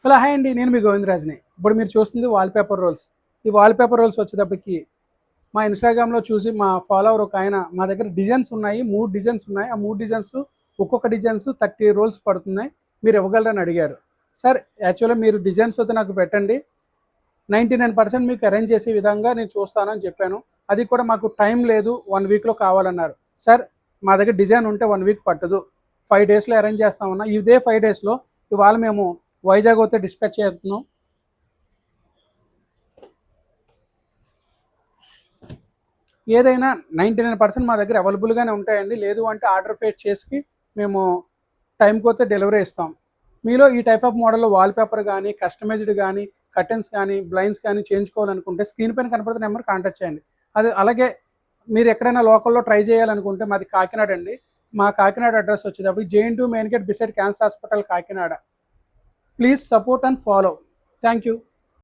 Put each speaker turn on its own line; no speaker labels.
Hello hi అండి, నేను మీ గోవిందరాజ్ని. ఇప్పుడు మీరు చూస్తుంది వాల్పేపర్ రోల్స్. ఈ వాల్పేపర్ రోల్స్ వచ్చేటప్పటికి మా ఇన్స్టాగ్రామ్లో చూసి మా ఫాలోవర్ ఒక ఆయన మా దగ్గర డిజైన్స్ ఉన్నాయి, 3 డిజైన్స్ ఉన్నాయి. ఆ 3 డిజైన్స్ ఒక్కొక్క డిజైన్స్ 30 రోల్స్ పడుతున్నాయి, మీరు ఇవ్వగలరని అడిగారు. సార్ యాక్చువల్గా మీరు డిజైన్స్ అయితే నాకు పెట్టండి, 99% మీకు అరేంజ్ చేసే విధంగా నేను చూస్తానని చెప్పాను. అది కూడా మాకు టైం లేదు, 1 వీక్లో కావాలన్నారు. సార్ మా దగ్గర డిజైన్ ఉంటే 1 వీక్ పట్టదు, 5 డేస్లో అరేంజ్ చేస్తామన్నా. ఇదే 5 డేస్లో ఇవాళ మేము వైజాగ్ అయితే డిస్పాచ్ చేస్తున్నాం. ఏదైనా 99% మా దగ్గర అవైలబుల్గానే ఉంటాయండి. లేదు అంటే ఆర్డర్ ఫేస్ చేసి మేము టైంకి వస్తే డెలివరీ ఇస్తాం. మీలో ఈ టైప్ ఆఫ్ మోడల్లో వాల్పేపర్ కానీ, కస్టమైజ్డ్ కానీ, కర్టెన్స్ కానీ, బ్లైండ్స్ కానీ చేయించుకోవాలనుకుంటే స్క్రీన్ పైన కనపడుతున్న నెంబర్ కాంటాక్ట్ చేయండి. అది అలాగే మీరు ఎక్కడైనా లోకల్లో ట్రై చేయాలనుకుంటే మాది కాకినాడ అండి. మా కాకినాడ అడ్రస్ వచ్చేటప్పుడు JN2 main gate beside cancer hospital, Kakinada. Please support and follow. Thank you.